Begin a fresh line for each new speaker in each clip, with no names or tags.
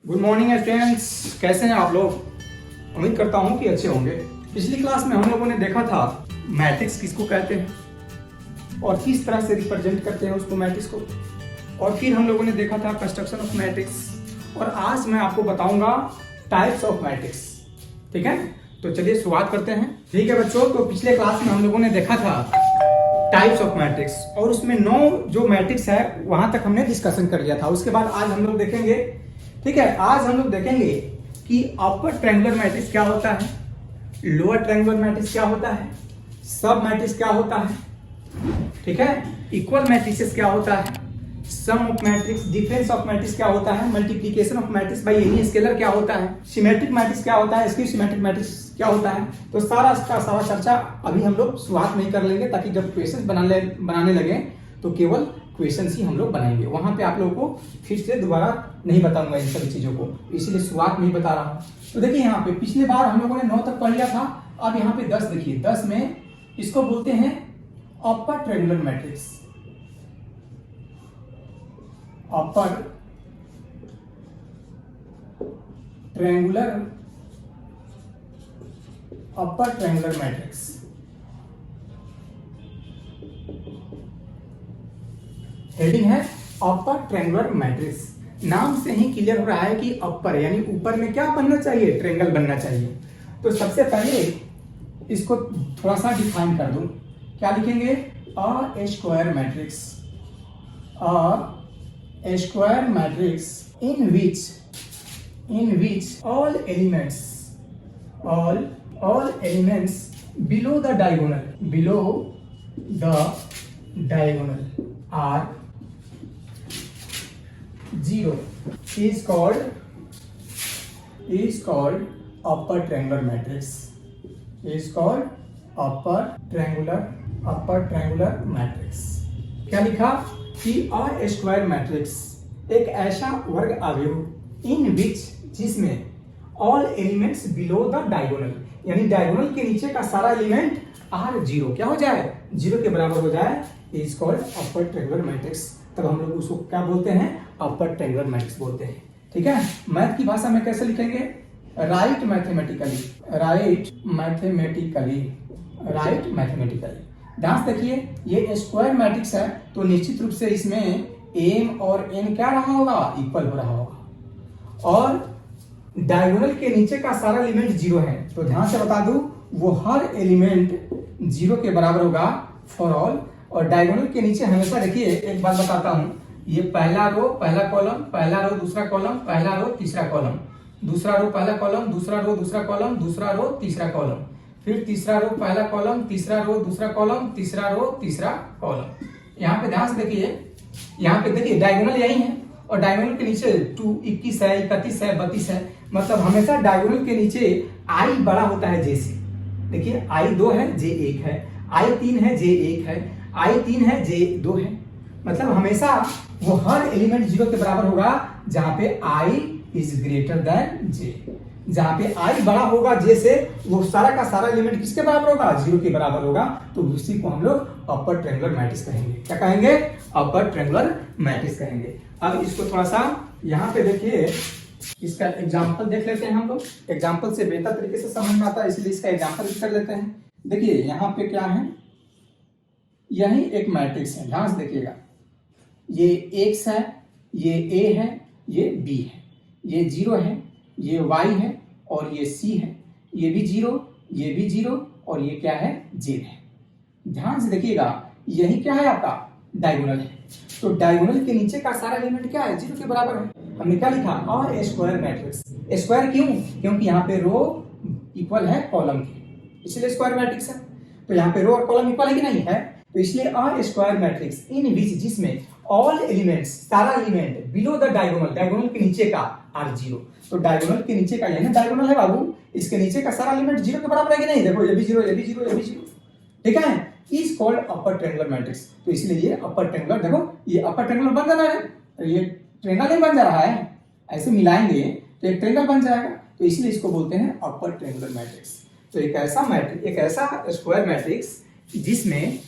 Good morning students, कैसे हैं आप लोग। उम्मीद करता हूं कि अच्छे होंगे। पिछली क्लास में हम लोगों ने देखा था मैट्रिक्स किसको कहते हैं और किस तरह से रिप्रेजेंट करते हैं उसको मैट्रिक्स को, और फिर हम लोगों ने देखा था कंस्ट्रक्शन ऑफ मैट्रिक्स, और आज मैं आपको बताऊंगा टाइप्स ऑफ मैट्रिक्स। ठीक है, तो चलिए शुरुआत करते हैं। ठीक है बच्चों, तो पिछले क्लास में हम लोगों ने देखा था टाइप्स ऑफ मैट्रिक्स और उसमें 9 जो मैट्रिक्स है वहां तक हमने डिस्कशन कर लिया था। उसके बाद आज हम लोग देखेंगे, ठीक है, आज हम लोग देखेंगे कि अपर ट्रायंगुलर मैट्रिक्स क्या होता है, लोअर ट्रायंगुलर मैट्रिक्स क्या होता है, सब मैट्रिक्स क्या होता है, ठीक है, इक्वल मैट्रिसेस क्या होता है, sum of matrix, difference of matrix क्या होता है, multiplication of matrix by any scalar क्या होता है, सिमेट्रिक मैट्रिक्स क्या होता है, स्क्यू सिमेट्रिक मैट्रिक्स क्या होता है। तो सारा चर्चा अभी हम लोग शुरुआत में ही कर लेंगे, ताकि जब क्वेश्चन बनाने लगे तो केवल क्वेश्चन ही हम लोग बनाएंगे। वहां पे आप लोगों को फिर से दोबारा नहीं बताऊंगा इन सभी चीजों को, इसलिए शुरुआत में ही बता रहा हूं। तो देखिए यहाँ पे पिछली बार हम लोगों ने 9 तक पढ़ लिया था, अब यहाँ पे 10 देखिए, 10 में इसको बोलते हैं upper triangular matrix. Upper triangular matrix. Heading है अपर ट्रायंगुलर मैट्रिक्स। नाम से ही क्लियर हो रहा है कि अपर यानी ऊपर में क्या बनना चाहिए, ट्रायंगल बनना चाहिए। तो सबसे पहले इसको थोड़ा सा डिफाइन कर दूं, क्या लिखेंगे, a square matrix, a square matrix in which all elements below the diagonal are 0 is called upper triangular matrix, is called upper triangular matrix। क्या लिखा कि अ स्क्वायर मैट्रिक्स एक ऐसा वर्ग आव्यूह इन विच जिसमें all elements below the diagonal, यानी diagonal के नीचे का सारा एलिमेंट आर 0 क्या हो जाए, 0 के बराबर हो जाए, is called upper triangular matrix. तब हम लोग उसको क्या बोलते हैं, अपर ट्रायंगुलर मैट्रिक्स बोलते हैं। ठीक है, मैथ की भाषा में कैसे लिखेंगे, राइट मैथमेटिकली। ध्यान देखिए, ये स्क्वायर मैट्रिक्स है तो निश्चित रूप से इसमें एम और एन क्या रहा होगा, इक्वल हो रहा होगा, और डायगोनल के नीचे का सारा एलिमेंट 0 है। तो ध्यान से बता दूं, वो हर एलिमेंट 0 के बराबर होगा फॉर ऑल। और डायगोनल के नीचे हमेशा देखिए, एक बात बताता हूं, ये पहला रो पहला कॉलम, पहला रो दूसरा कॉलम, पहला रो तीसरा कॉलम, दूसरा रो पहला कॉलम, दूसरा रो दूसरा कॉलम, दूसरा रो तीसरा कॉलम, फिर तीसरा रो पहला कॉलम, तीसरा रो दूसरा कॉलम, तीसरा रो तीसरा कॉलम। यहाँ पे ध्यान से देखिए, यहाँ पे देखिए डायगोनल यही है, और डायगोनल के नीचे 21 है, 31 है, 32 है। मतलब हमेशा डायगोनल के नीचे आई बड़ा होता है जे से। देखिए आई 2 है, जे 1 है, आई 3 है, जे 1 है, आई 3 है, जे 2 है। मतलब हमेशा वो हर एलिमेंट 0 के बराबर होगा जहां पे आई इज ग्रेटर देन जे। जहां पे आई बड़ा होगा जे से, वो सारा का सारा एलिमेंट किसके बराबर होगा, 0 के बराबर होगा। तो उसी को हम लोग अपर ट्रायंगुलर मैट्रिक्स कहेंगे। क्या कहेंगे, अपर ट्रायंगुलर मैट्रिक्स कहेंगे। अब इसको थोड़ा सा यहाँ पे देखिए, इसका एग्जांपल देख लेते हैं हम लोग। एग्जांपल से बेहतर तरीके से समझ में आता है, इसलिए इसका एग्जांपल कर लेते हैं। देखिए यहाँ पे क्या है, यही एक मैट्रिक्स है, ध्यान से देखिएगा। ये एक्स है, ये ए है, ये बी है, ये 0 है, ये y है, और ये c है, ये भी 0, ये भी 0, और ये क्या है, z है। ध्यान से देखिएगा, यही क्या है, आपका डायगोनल है। तो डायगोनल के नीचे का सारा एलिमेंट क्या है, 0 के बराबर है। हमने क्या लिखा, अ स्क्वायर मैट्रिक्स। स्क्वायर क्यों, क्योंकि यहाँ पे रो इक्वल है कॉलम के, इसलिए स्क्वायर मैट्रिक्स है। तो यहाँ पे रो और कॉलम इक्वल है कि नहीं है, तो इसलिए अ स्क्वायर मैट्रिक्स इन विच जिसमें ऑल एलिमेंट्स सारा element below the diagonal, diagonal के नीचे का आर 0। तो डायगोनल के नीचे का, यानी डायगोनल है बाबू, इसके नीचे का सारा एलिमेंट 0 के बराबर है कि नहीं। देखो ये भी 0, ये भी 0, ये भी 0, ठीक है, is called upper triangular matrix. तो इसलिए ये अपर ट्रायंगुलर, देखो ये अपर ट्रायंगुलर बन रहा है, तो ये ट्रायंगल नहीं बन जा रहा है, ऐसे मिलाएंगे तो एक ट्रायंगल बन जाएगा। तो इसलिए इसको बोलते हैं अपर ट्रायंगुलर मैट्रिक्स। तो एक ऐसा स्क्वायर मैट्रिक्स जिसमें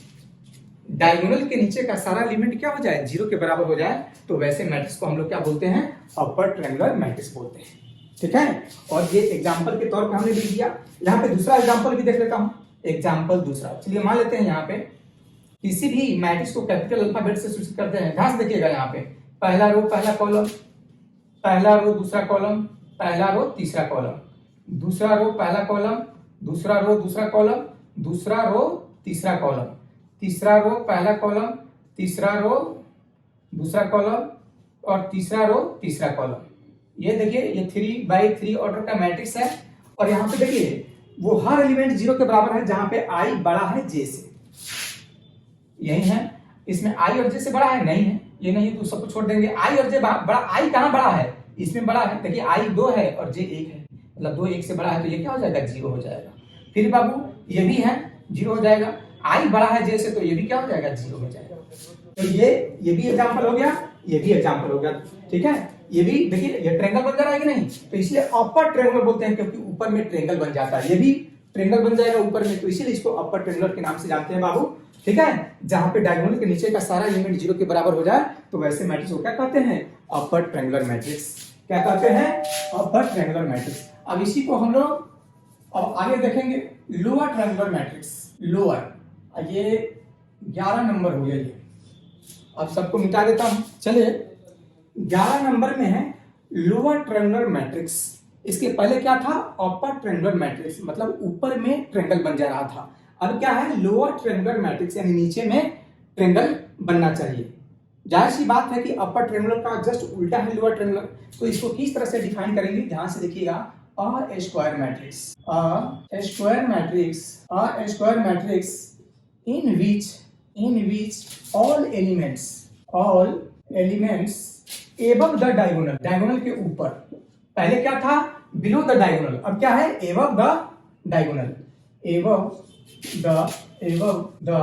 डायगोनल के नीचे का सारा एलिमेंट क्या हो जाए, 0 के बराबर हो जाए, तो वैसे मैट्रिक्स को हम लोग क्या बोलते हैं, अपर ट्रायंगुलर मैट्रिक्स बोलते हैं। ठीक है, और ये एग्जाम्पल के तौर पे हमने लिख दिया। यहाँ पे दूसरा एग्जाम्पल भी देख लेता हूँ। एग्जाम्पल दूसरा, चलिए मान लेते हैं यहाँ पे किसी भी मैट्रिक्स को कैपिटल अल्फाबेट से सूचित करते हैं। ध्यान से देखिएगा, यहाँ पे पहला रो पहला कॉलम, पहला रो दूसरा कॉलम, पहला रो तीसरा कॉलम, दूसरा रो पहला कॉलम, दूसरा रो दूसरा कॉलम, दूसरा रो तीसरा कॉलम, तीसरा रो पहला कॉलम, तीसरा रो दूसरा कॉलम और तीसरा रो तीसरा कॉलम। ये देखिए ये 3x3 ऑर्डर का मैट्रिक्स है। और यहाँ पे देखिए वो हर एलिमेंट 0 के बराबर है जहां पे i बड़ा है j से। यही है, इसमें i और j से बड़ा है नहीं है, ये नहीं तो सबको छोड़ देंगे। i और j बड़ा, i कहां बड़ा है, इसमें बड़ा है। देखिए i 2 है और j 1 है, मतलब 2 1 से बड़ा है तो ये क्या हो जाएगा 0 हो जाएगा। फिर बाबू ये भी है 0 हो जाएगा, i बड़ा है j से तो ये भी क्या हो जाएगा 0 हो जाएगा। तो ये भी एग्जांपल हो गया, ये भी एग्जांपल हो गया। ठीक है, ये भी देखिए ये ट्रायंगल बन जा रहा है कि नहीं, तो इसलिए अपर ट्रायंगल बोलते हैं क्योंकि ऊपर में ट्रायंगल बन जाता है। ये भी ट्रायंगल बन जाएगा ऊपर में, तो इसीलिए इसको अपर ट्रायंगल के नाम से जानते हैं बाबू। ठीक है, जहां पे डायगोनल के नीचे का सारा एलिमेंट 0 के बराबर हो जाए तो वैसे मैट्रिक्स को क्या कहते हैं, अपर ट्रायंगुलर मैट्रिक्स। क्या कहते हैं, अपर ट्रायंगुलर मैट्रिक्स। अब इसी को हम लोग अब आगे देखेंगे लोअर ट्रायंगुलर मैट्रिक्स। लोअर, ये 11 नंबर हो गया। ये अब सबको मिटा देता हूं। चलिए 11 नंबर में है लोअर ट्रायंगुलर मैट्रिक्स। इसके पहले क्या था, अपर ट्रायंगुलर मैट्रिक्स, मतलब ऊपर में ट्रायंगल बन जा रहा था। अब क्या है, लोअर ट्रायंगुलर मैट्रिक्स, यानी नीचे में ट्रायंगल बनना चाहिए। जाहिर सी बात है कि अपर ट्रायंगुलर का जस्ट उल्टा है लोअर ट्रायंगुलर। तो इसको किस तरह से डिफाइन करेंगे, ध्यान से देखिएगा। A square matrix, a square matrix, a square matrix in which all elements above the diagonal, diagonal के ऊपर। पहले क्या था, below the diagonal, अब क्या है, above the diagonal, above the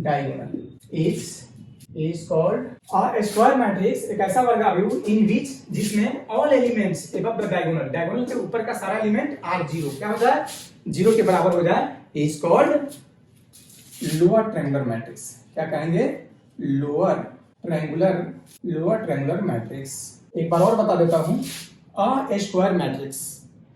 diagonal is called a square matrix। एक ऐसा वर्ग अवयव in which, जिसमें all elements above the diagonal, diagonal के ऊपर का सारा एलिमेंट are 0, क्या हो जाए 0 के बराबर हो जाए, is called lower triangular matrix. क्या कहेंगे, लोअर ट्रायंगुलर मैट्रिक्स। एक बार और बता देता हूं, अ स्क्वायर मैट्रिक्स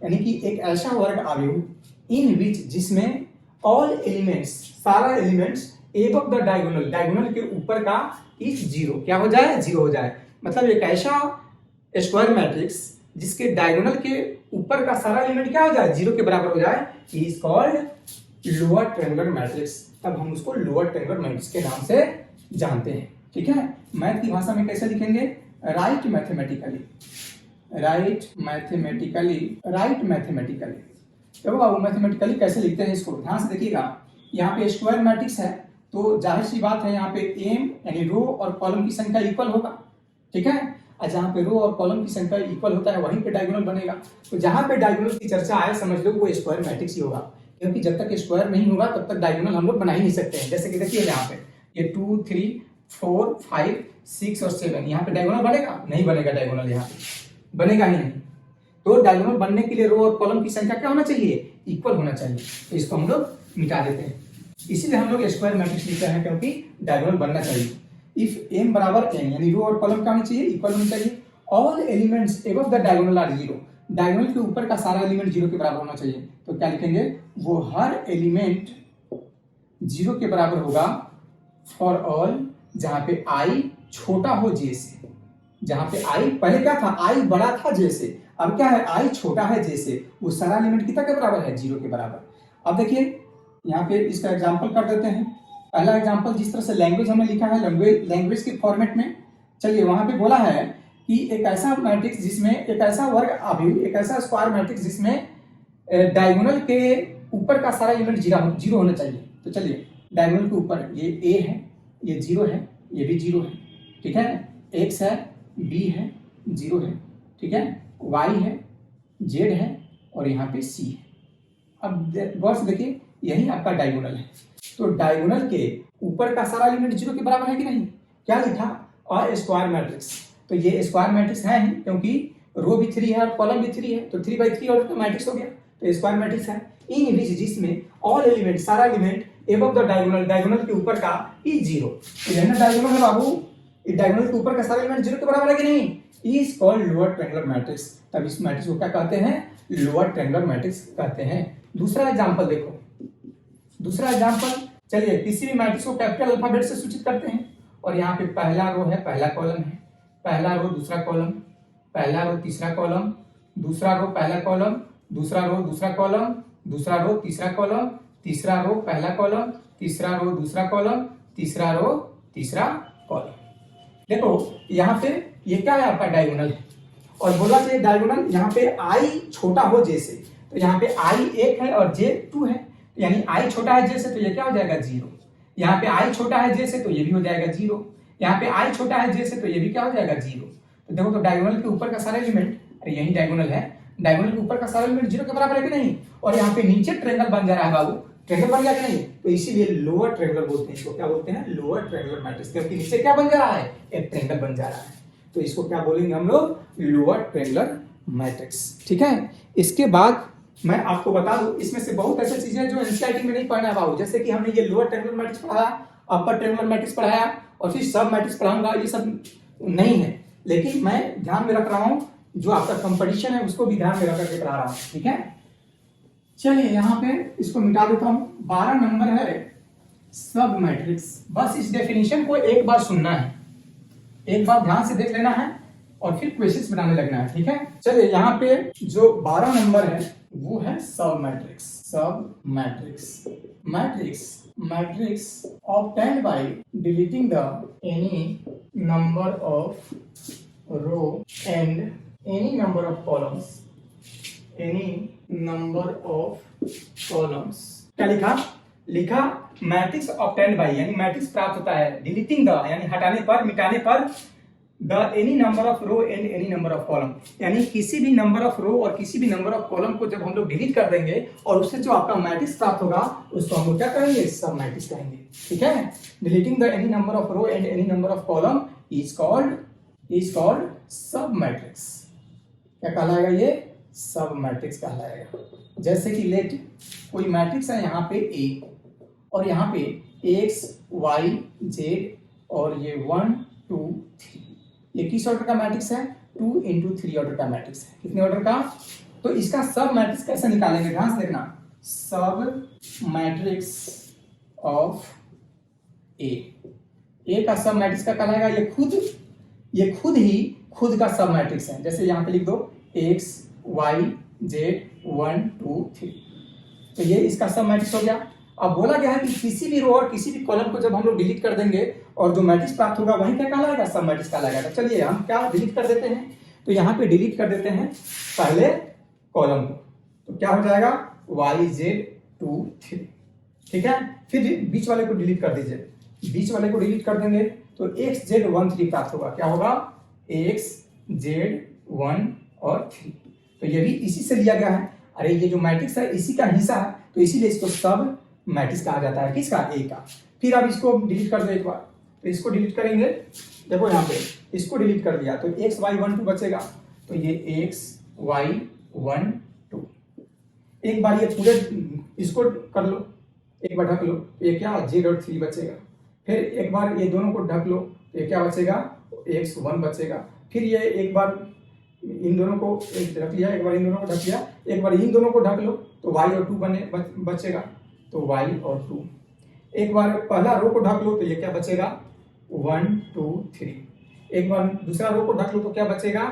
यानी कि एक ऐसा वर्ग अवयव इन विच, जिसमें ऑल एलिमेंट्स, सारा elements above the diagonal, diagonal के ऊपर का इज 0, क्या हो जाए 0 हो जाए। मतलब एक ऐसा स्क्वायर मैट्रिक्स जिसके डायगोनल के ऊपर का सारा एलिमेंट क्या हो जाए 0 के बराबर हो जाए, is called lower triangular matrix. तब हम उसको लोअर ट्रायंगुलर मैट्रिक्स के नाम से जानते हैं। ठीक है, मैथ की भाषा में कैसे लिखेंगे, राइट मैथमेटिकली। देखो बाबू मैथमेटिकली कैसे लिखते हैं इसको, ध्यान से देखिएगा। यहाँ पे स्क्वायर मैट्रिक्स है तो जाहिर सी बात है यहाँ पे एम यानी रो और कॉलम की संख्या इक्वल होगा। ठीक है, और जहाँ पे रो और कॉलम की संख्या इक्वल होता है वहीं पे डायगोनल बनेगा। तो जहाँ पे डायगोनल की चर्चा आए समझ लो वो स्क्वायर मैट्रिक्स ही होगा, क्योंकि जब तक स्क्वायर नहीं होगा तब तक डायगोनल हम लोग बना ही नहीं सकते हैं। जैसे कि देखिए यहाँ पे ये 2 3 4 5 6 और 7, यहाँ पे डायगोनल बनेगा नहीं, बनेगा डायगोनल, यहाँ पे बनेगा ही नहीं। तो डायगोनल बनने के लिए रो और कॉलम की संख्या क्या होना चाहिए, इक्वल होना चाहिए। तो इसको हम लोग मिटा देते हैं, इसीलिए हम लोग स्क्वायर मैट्रिक्स लिखते हैं, क्योंकि डायगोनल बनना चाहिए। इफ m बराबर n, यानी रो और कॉलम क्या होनी चाहिए, इक्वल होनी चाहिए। All elements above the diagonal are 0, diagonal के ऊपर का सारा एलिमेंट 0 के बराबर होना चाहिए। तो क्या लिखेंगे, वो हर एलिमेंट 0 के बराबर होगा फॉर ऑल जहां पे i छोटा हो j से। जहां पे i पहले क्या था, i बड़ा था j से, अब क्या है i छोटा है j से, वो सारा एलिमेंट कितना के बराबर है 0 के बराबर। अब देखिए यहाँ पे इसका एग्जांपल कर देते हैं। पहला एग्जांपल जिस तरह से लैंग्वेज हमने लिखा है लैंग्वेज के फॉर्मेट में, चलिए वहां पे बोला है कि एक ऐसा मैट्रिक्स जिसमें एक ऐसा वर्ग अवयव, एक ऐसा स्क्वायर मैट्रिक्स जिसमें डायगोनल के ऊपर का सारा एलिमेंट 0 होना चाहिए। तो चलिए डायगोनल के ऊपर ये a है, ये 0 है, ये भी 0 है, ठीक है, x है, b है, 0 है, ठीक है, y है, z है और यहाँ पे c है। अब गौर से देखिए यही आपका डायगोनल है। तो डायगोनल के ऊपर का सारा एलिमेंट 0 के बराबर है कि नहीं, क्या लिखा, अ स्क्वायर मैट्रिक्स। तो ये स्क्वायर मैट्रिक्स है ही, क्योंकि रो भी 3 है और कॉलम भी 3 है, तो 3/3 और तो मैट्रिक्स हो गया। तो स्क्वायर मैट्रिक्स है इन विच, जिसमें ऑल एलिमेंट, सारा element above the diagonal, diagonal के ऊपर का इज 0। तो यह ना डायगोनल है बाबू, डायगोनल के ऊपर का सारा एलिमेंट 0 के बराबर है कि नहीं, is called lower triangular matrix. तब इस मैट्रिक्स को क्या कहते हैं, लोअर ट्रायंगुलर मैट्रिक्स कहते हैं। दूसरा एग्जांपल देखो, दूसरा एग्जांपल, चलिए किसी भी मैट्रिक्स को कैपिटल अल्फाबेट से सूचित करते हैं और यहाँ पे पहला रो है, पहला कॉलम है, पहला रो दूसरा कॉलम, पहला रो तीसरा कॉलम, दूसरा रो पहला कॉलम, दूसरा रो दूसरा कॉलम, दूसरा रो तीसरा कॉलम, तीसरा रो पहला कॉलम, तीसरा रो दूसरा कॉलम, तीसरा रो तीसरा कॉलम। देखो यहाँ पे ये क्या है, आपका डायगोनल है और बोला कि डायगोनल यहाँ पे आई छोटा हो जे से, तो यहाँ पे आई 1 है और जे 2 है, यानी आई छोटा है जे से तो ये क्या हो जाएगा 0। यहाँ पे आई छोटा है जे से तो ये भी हो जाएगा 0। यहाँ पे आई छोटा है जे से तो ये भी क्या हो जाएगा 0। तो देखो तो डायगोनल के ऊपर का सारा एलिमेंट, अरे यही डायगोनल है, डायगोनल के ऊपर का सारा एलिमेंट 0 के बराबर है कि नहीं, और यहाँ पे नीचे ट्रायंगल बन जा रहा है बाबू, ट्रायंगल बन गया कि नहीं, तो इसीलिए लोअर ट्रायंगुलर बोलते हैं। इसको क्या बोलते हैं, लोअर ट्रायंगुलर मैट्रिक्स, क्योंकि नीचे क्या बन जा रहा है, एक ट्रायंगल बन जा रहा है, तो इसको क्या बोलेंगे हम लोग, लोअर ट्रायंगुलर मैट्रिक्स। ठीक है, इसके बाद मैं आपको बता दूं, इसमें से बहुत ऐसी चीजें हैं जो एनसीईआरटी में नहीं पढ़ना है बाबू, जैसे कि हमने ये लोअर ट्रायंगुलर मैट्रिक्स पढ़ाया, अपर ट्रायंगुलर मैट्रिक्स पढ़ाया और फिर सब मैट्रिक्स पढ़ाऊंगा, ये सब नहीं है, लेकिन मैं ध्यान में रख रहा हूं, जो आपका कंपटीशन है उसको भी ध्यान में रख करके पढ़ा रहा हूं। ठीक है, चलिए यहाँ पे इसको मिटा देता हूं। 12 नंबर है सब मैट्रिक्स। बस इस डेफिनेशन को एक बार सुनना है, एक बार ध्यान से देख लेना है और फिर क्वेश्चंस बनाने लगना है। ठीक है, चलिए यहाँ पे जो 12 नंबर है वो है सब मैट्रिक्स। सब matrix, matrix obtained by deleting the any number of row and any number of columns, क्या लिखा मैट्रिक्स ऑब्टेन्ड बाय, यानी मैट्रिक्स प्राप्त होता है, डिलीटिंग द यानी हटाने पर, मिटाने पर, the any number of row and any number of column, यानी किसी भी नंबर ऑफ रो और किसी भी नंबर ऑफ कॉलम को जब हम लोग डिलीट कर देंगे और उससे जो आपका मैट्रिक्स प्राप्त होगा उसको हम लोग क्या करेंगे, सब मैट्रिक्स कहेंगे। ठीक है, deleting the any number of row and any number of column is called sub matrix. क्या कहलाएगा ये, सब मैट्रिक्स कहलाएगा। जैसे कि लेट कोई मैट्रिक्स है यहाँ पे ए और यहाँ पे एक्स वाई जेड और ये 1 2 3, ये किस ऑर्डर का मैट्रिक्स है, 2 × 3 ऑर्डर का मैट्रिक्स है। कितने ऑर्डर का, तो इसका सब मैट्रिक्स कैसे निकालेंगे, ध्यान से देखना। सब मैट्रिक्स ऑफ ए का सब मैट्रिक्स का कहलाएगा, ये खुद का सब मैट्रिक्स है। जैसे यहाँ पे लिख दो एक्स वाई जेड 1 2 3, तो ये इसका सब मैट्रिक्स हो गया। अब बोला गया है कि किसी भी रो और किसी भी कॉलम को जब हम लोग डिलीट कर देंगे और जो मैट्रिक्स प्राप्त होगा वही क्या कहलाएगा, सब मैट्रिक्स कहलाएगा। तो चलिए हम क्या डिलीट कर देते हैं, तो यहाँ पे डिलीट कर देते हैं पहले कॉलम को, तो क्या हो जाएगा वाई जेड 2 3। ठीक है, फिर बीच वाले को डिलीट कर दीजिए, बीच वाले को डिलीट कर देंगे तो एक्स जेड 1 3 प्राप्त होगा। क्या होगा, एक्स जेड 1 और 3, तो ये भी इसी से लिया गया है। अरे ये जो मैट्रिक्स है इसी का हिस्सा है, तो इसीलिए इसको सब मैट्रिक्स कहा जाता है। किसका, ए का। फिर अब इसको डिलीट कर दो एक बार, तो इसको डिलीट करेंगे, देखो यहाँ पे इसको डिलीट कर दिया तो एक्स वाई 1 2 बचेगा, तो ये एक्स वाई 1 2। एक बार ये पूरे इसको कर लो, एक बार ढक लो, ये क्या जेड और 3 बचेगा। फिर एक बार ये दोनों को ढक लो, तो ये क्या बचेगा, एक्स 1 बचेगा। फिर ये एक बार इन दोनों को ढक लिया, एक बार इन दोनों को ढक लिया, एक बार इन दोनों को ढक लो, तो y और 2 बचेगा, तो y और 2। एक बार पहला रो को ढक लो तो ये क्या बचेगा 1 2 3। एक बार दूसरा रो को ढक लो तो क्या बचेगा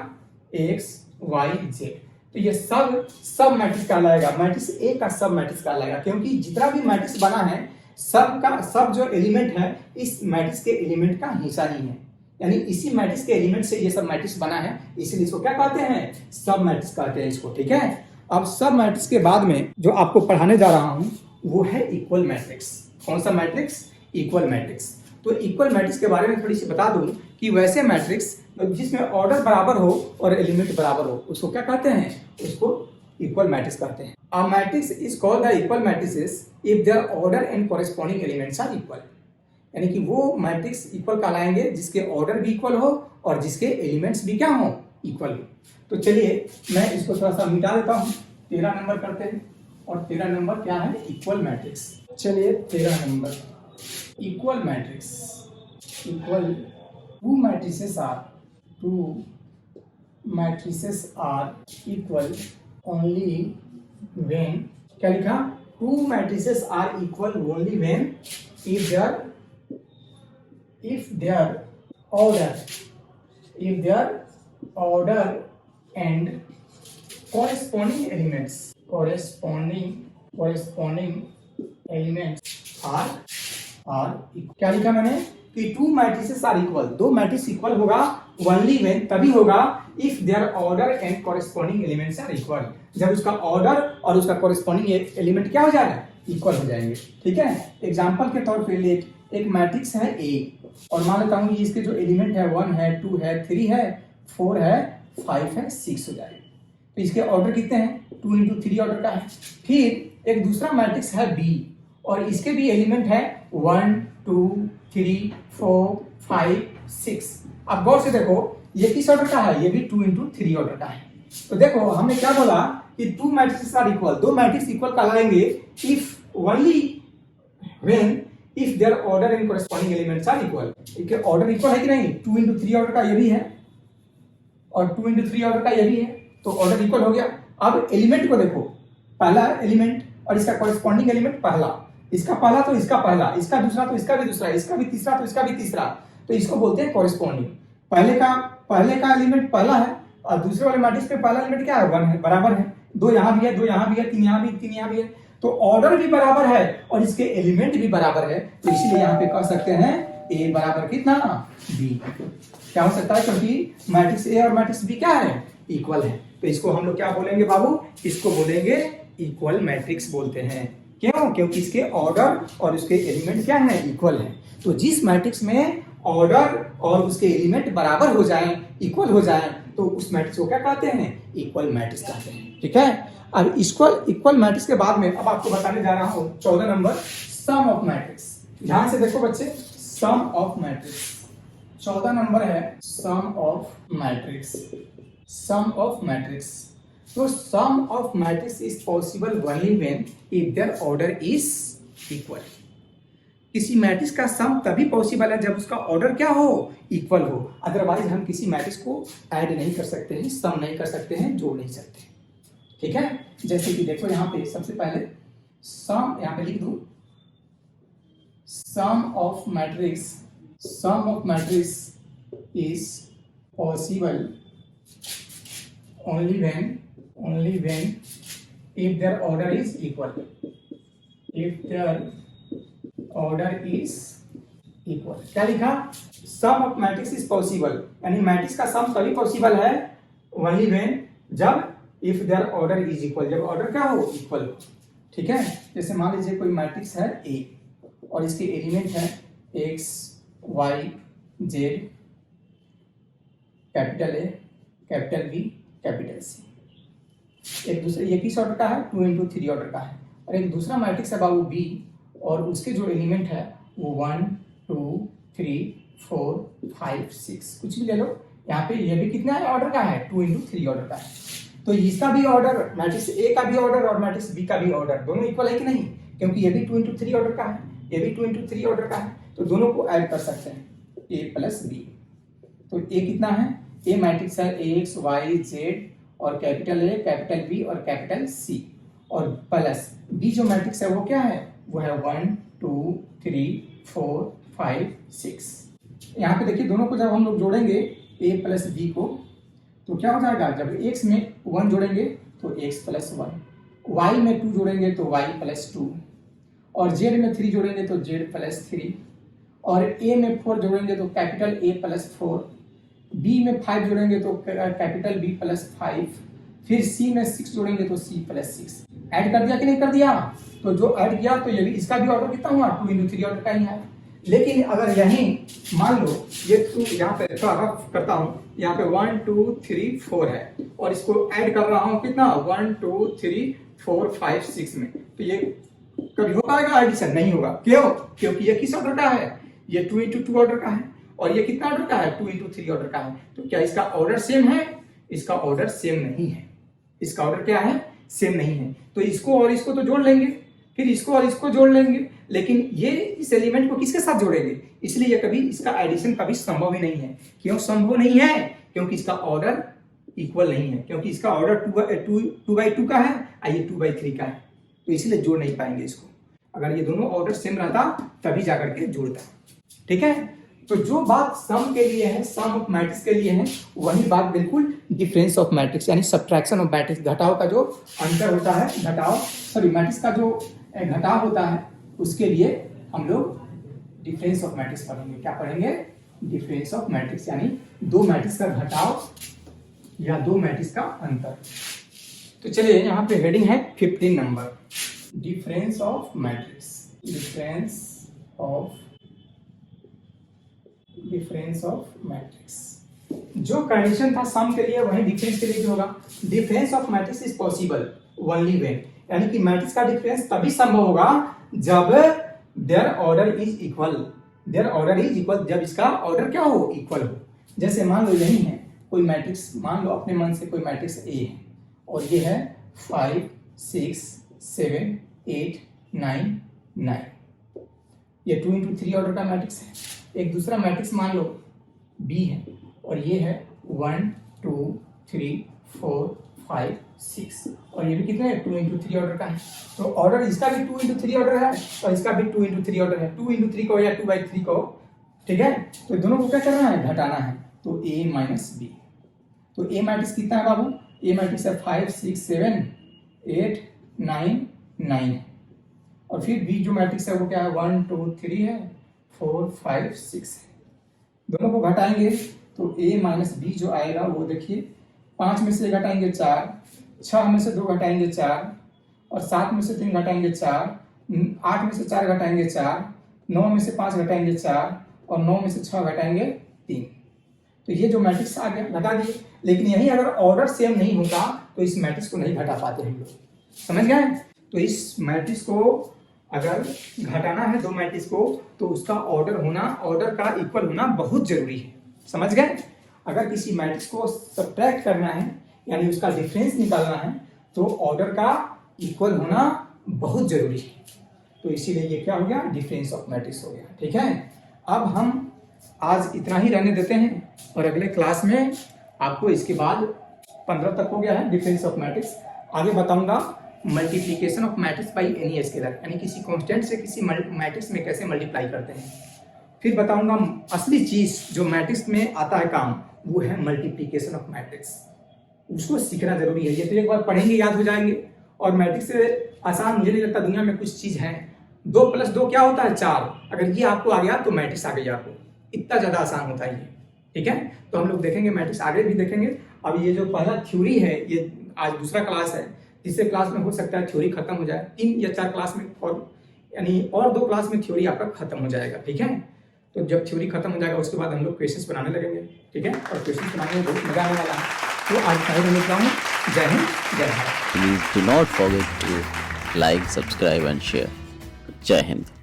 x y z। तो ये सब मैट्रिक्स कहलाएगा, मैट्रिक्स ए का सब मैट्रिक्स कहलाएगा, क्योंकि जितना भी मैट्रिक्स बना है सब जो एलिमेंट है इस मैट्रिक्स के एलिमेंट का हिस्सा ही है, यानी इसी मैट्रिक्स के एलिमेंट से ये सब मैट्रिक्स बना है, इसीलिए इसको क्या कहते हैं, सब मैट्रिक्स कहते हैं इसको। ठीक है, अब सब मैट्रिक्स के बाद में जो आपको पढ़ाने जा रहा हूं वो है इक्वल मैट्रिक्स। कौन सा मैट्रिक्स, इक्वल मैट्रिक्स। तो इक्वल मैट्रिक्स के बारे में थोड़ी सी बता दूं कि वैसे मैट्रिक्स जिसमें ऑर्डर बराबर हो और एलिमेंट बराबर हो उसको क्या कहते हैं, उसको इक्वल मैट्रिक्स कहते हैं। A matrix is called the equal matrices if their order and corresponding elements are equal, यानी कि वो मैट्रिक्स इक्वल कहलाएंगे जिसके ऑर्डर भी इक्वल हो और जिसके एलिमेंट्स भी क्या हो, इक्वल हो। तो चलिए मैं इसको थोड़ा सा मिटा देता हूँ, 13 नंबर करते हैं, और 13 नंबर क्या है, इक्वल मैट्रिक्स। चलिए 13 number equal matrix, equal two matrices are equal only when, क्या लिखा, two matrices are equal only when if their order and corresponding elements are equal। क्या लिखा मैंने कि टू मैट्रिसेस आर इक्वल, दो मैट्रिक्स इक्वल होगा only when, तभी होगा if their order and corresponding elements are equal, जब उसका ऑर्डर और उसका कॉरेस्पॉन्डिंग एलिमेंट क्या हो जाएगा, इक्वल हो जाएंगे। ठीक है, एग्जांपल के तौर पे एक मैट्रिक्स है ए और मान लेता हूं इसके जो एलिमेंट है 1 है, 2 है, 3 है, 4 है, 5 है, 6 हो जाएगा। तो इसके ऑर्डर कितने हैं, 2 into 3 ऑर्डर का है। फिर एक दूसरा मैट्रिक्स है बी और इसके भी एलिमेंट है 1 2 3 4 5 6। अब गौर से देखो ये किस ऑर्डर का है, ये भी 2 into 3 ऑर्डर का है। तो देखो हमने क्या बोला कि टू मैट्रिक्स आर इक्वल, दो मैट्रिक्स इक्वल कहलाएंगे if only when if their order and corresponding elements are equal. इनके ऑर्डर इक्वल है कि नहीं, 2 into 3 ऑर्डर का ये भी है और 2 into 3 ऑर्डर का ये भी है, तो ऑर्डर इक्वल हो गया। अब एलिमेंट को देखो, पहला एलिमेंट और इसका कॉरेस्पॉन्डिंग एलिमेंट पहला, इसका पहला तो इसका पहला, इसका दूसरा तो इसका भी दूसरा, इसका भी तीसरा तो इसका भी तीसरा, तो इसको बोलते हैं कॉरेस्पॉन्डिंग। पहले का एलिमेंट पहला है और दूसरे वाले मैट्रिक्स पे पहला एलिमेंट क्या है, 1 है, बराबर है। 2 यहाँ भी है, 2 यहाँ भी है, 3 यहाँ भी, 3 यहाँ भी है, तो ऑर्डर भी बराबर है और इसके एलिमेंट भी बराबर है, तो इसीलिए यहाँ पे कह सकते हैं ए बराबर कितना, बी। क्या हो सकता है, क्योंकि मैट्रिक्स ए और मैट्रिक्स बी क्या है, इक्वल है, तो इसको हम लोग क्या बोलेंगे बाबू, इसको बोलेंगे इक्वल मैट्रिक्स बोलते हैं। क्यों, क्योंकि इसके ऑर्डर और उसके एलिमेंट क्या है, इक्वल है। तो जिस मैट्रिक्स में ऑर्डर और उसके एलिमेंट बराबर हो जाएं, इक्वल हो जाएं, तो उस मैट्रिक्स को क्या कहते हैं, इक्वल मैट्रिक्स कहते हैं। ठीक है, अब इक्वल मैट्रिक्स के बाद में अब आपको बताने जा रहा हूं 14 नंबर सम ऑफ मैट्रिक्स। ध्यान से देखो बच्चे, सम ऑफ मैट्रिक्स 14 नंबर है, sum of matrix. Sum of matrix, तो sum of matrix is possible only when if their order is equal. किसी मैट्रिक्स का सम तभी पॉसिबल है जब उसका ऑर्डर क्या हो, इक्वल हो, अदरवाइज हम किसी मैट्रिक्स को ऐड नहीं कर सकते हैं, सम नहीं कर सकते हैं, जोड़ नहीं सकते। ठीक है, जैसे कि देखो यहाँ पे सबसे पहले सम, यहाँ पे लिख दूं sum of matrix is possible only when if their order is equal, if their order is equal। क्या लिखा, सम ऑफ मैट्रिक्स इज पॉसिबल, यानी मैट्रिक्स का सम तभी पॉसिबल है only when, जब if their order is equal, जब order क्या हो, इक्वल हो। ठीक है, जैसे मान लीजिए कोई मैट्रिक्स है A और इसके एलिमेंट है x y z, capital A, capital B, capital C। एक दूसरे, ये किस ऑर्डर का है, 2 into 3 ऑर्डर का है, और एक दूसरा मैट्रिक्स है बाबू B और उसके जो एलिमेंट है वो 1 2 3 4 5 6, कुछ भी ले लो। यहाँ पे ये भी कितना है, ऑर्डर का है, 2 into 3 ऑर्डर का है। तो इसका भी ऑर्डर, मैट्रिक्स ए का भी ऑर्डर और मैट्रिक्स बी का भी ऑर्डर दोनों इक्वल है कि नहीं, क्योंकि ये भी 2 into 3 ऑर्डर का है, ये भी 2 into 3 ऑर्डर का है, तो दोनों को ऐड कर सकते हैं, ए प्लस बी। तो ए कितना है, ए मैट्रिक्स है एक्स वाई जेड और कैपिटल ए, कैपिटल बी और कैपिटल सी, और प्लस बी जो मैट्रिक्स है वो क्या है, वो है 1 2 3 4 5 6। यहाँ पे देखिए दोनों को जब हम लोग जोड़ेंगे a प्लस बी को, तो क्या हो जाएगा, जब x में 1 जोड़ेंगे तो x प्लस 1, y में 2 जोड़ेंगे तो y प्लस 2, और z में 3 जोड़ेंगे तो z प्लस 3, और a में 4 जोड़ेंगे तो कैपिटल A प्लस 4, b में 5 जोड़ेंगे तो कैपिटल B प्लस 5, फिर c में 6 जोड़ेंगे तो c प्लस 6। ऐड कर दिया कि नहीं कर दिया, तो जो ऐड किया तो ये भी, इसका भी ऑर्डर कितना हुआ, 2 into 3 ऑर्डर का ही है। लेकिन अगर यहीं मान लो ये 2, यहाँ पे थोड़ा रफ करता हूँ, यहाँ पे 1 2 3 4 है और इसको ऐड कर रहा हूँ कितना, 1 2 3 4 5 6 में, तो ये कभी हो पाएगा एडिशन, नहीं होगा। क्यों, क्योंकि ये किस ऑर्डर का है, ये 2 into 2 ऑर्डर का है, और ये कितना ऑर्डर का है, 2 into 3 ऑर्डर का है। तो क्या इसका ऑर्डर सेम है, इसका ऑर्डर सेम नहीं है, इसका ऑर्डर क्या है, सेम नहीं है। तो इसको और इसको तो जोड़ लेंगे, फिर इसको और इसको जोड़ लेंगे, लेकिन ये इस एलिमेंट को किसके साथ जोड़ेंगे, इसलिए ये कभी इसका एडिशन कभी संभव ही नहीं है। क्यों संभव नहीं है? क्योंकि इसका ऑर्डर इक्वल नहीं है, क्योंकि इसका ऑर्डर 2/2 का है और ये 2/3 का है, तो इसलिए जोड़ नहीं पाएंगे इसको। अगर ये दोनों ऑर्डर सेम रहता तभी जाकर के जुड़ता। ठीक है, तो जो बात सम के लिए है, सम ऑफ मैट्रिक्स के लिए है, वही बात बिल्कुल डिफरेंस ऑफ मैट्रिक्स यानी सब्ट्रैक्शन ऑफ मैट्रिक्स, घटाव का जो अंतर होता है, मैट्रिक्स का जो घटाव होता है, उसके लिए हम लोग डिफरेंस ऑफ मैट्रिक्स पढ़ेंगे। क्या पढ़ेंगे? डिफरेंस ऑफ मैट्रिक्स, यानी दो मैट्रिक्स का घटाव या दो मैट्रिक्स का अंतर। तो चलिए यहाँ पे हेडिंग है 15 number, difference of matrix. Difference of matrix, जो कंडीशन था सम के लिए वही डिफरेंस के लिए भी होगा। Difference of matrix is possible only when, यानी कि मैट्रिक्स का डिफरेंस तभी संभव होगा जब देयर ऑर्डर इज इक्वल। जब इसका ऑर्डर क्या हो? इक्वल हो। जैसे मान लो यही है कोई मैट्रिक्स, मान लो अपने मन से कोई मैट्रिक्स ए है और ये है 5 6 7 8 9 9, ये 2 into 3 ऑर्डर का मैट्रिक्स है। एक दूसरा मैट्रिक्स मान लो बी है और ये है 1 2 3 4 5 6, और ये भी कितने 2 into 3 ऑर्डर का है। तो ऑर्डर इसका भी 2 into 3 ऑर्डर है और इसका भी 2 into 3 ऑर्डर है। 2 into 3 को या 2/3 को, ठीक है, तो दोनों को क्या करना है? घटाना है। तो a माइनस बी, तो a मैट्रिक्स कितना है बाबू? a मैट्रिक्स है 5 6 7 8 9 9, और फिर b जो मैट्रिक्स है वो क्या है? 1 2 3 है, 4 5 6 है। दोनों को घटाएंगे तो a माइनस बी जो आएगा वो देखिए, 5 में से घटाएंगे 4, 6 में से 2 घटाएंगे 4, और 7 में से 3 घटाएंगे 4, 8 में से 4 घटाएंगे 4, 9 में से 5 घटाएंगे 4, और 9 में से 6 घटाएंगे 3। तो ये जो मैट्रिक्स आ गया घटा दिए, लेकिन यही अगर ऑर्डर सेम नहीं होता तो इस मैट्रिक्स को नहीं घटा पाते हम लोग, समझ गए? तो इस मैट्रिक्स को अगर घटाना है दो मैट्रिक्स को, तो उसका ऑर्डर का इक्वल होना बहुत जरूरी है, समझ गए? अगर किसी मैट्रिक्स को सब्ट्रैक्ट करना है यानी उसका डिफरेंस निकालना है, तो ऑर्डर का इक्वल होना बहुत जरूरी है। तो इसीलिए ये क्या हो गया? डिफरेंस ऑफ मैट्रिक्स हो गया। ठीक है, अब हम आज इतना ही रहने देते हैं, और अगले क्लास में आपको इसके बाद 15 तक हो गया है डिफरेंस ऑफ मैट्रिक्स। आगे बताऊंगा multiplication of matrix by any scalar, यानी किसी कांस्टेंट से किसी मैट्रिक्स में कैसे मल्टीप्लाई करते हैं। फिर बताऊंगा असली चीज जो मैट्रिक्स में आता है काम, वो है मल्टीप्लीकेशन ऑफ मैट्रिक्स। उसको सीखना जरूरी है, ये तो एक बार पढ़ेंगे याद हो जाएंगे। और मैट्रिक्स से आसान मुझे नहीं लगता दुनिया में कुछ चीज है। 2 + 2 क्या होता है? 4। अगर ये आपको आ गया तो मैट्रिक्स आ गई आपको, इतना ज्यादा आसान होता है ये। ठीक है, तो हम लोग देखेंगे मैट्रिक्स, आगे भी देखेंगे। अब ये जो पहला थ्योरी है, ये आज दूसरा क्लास है, तीसरे क्लास में हो सकता है थ्योरी खत्म हो जाए, 3 या 4 क्लास में, और यानी और 2 क्लास में थ्योरी आपका खत्म हो जाएगा। ठीक है, तो जब थ्योरी खत्म हो जाएगा उसके बाद हम लोग क्वेश्चंस बनाने लगेंगे। ठीक है, और क्वेश्चंस बनाने में बहुत मजा आने वाला है। तो आज का मैं लिखता हूँ। जय हिंद, जय Bharat.
Please do not forget to like, subscribe and share. Jai Hind.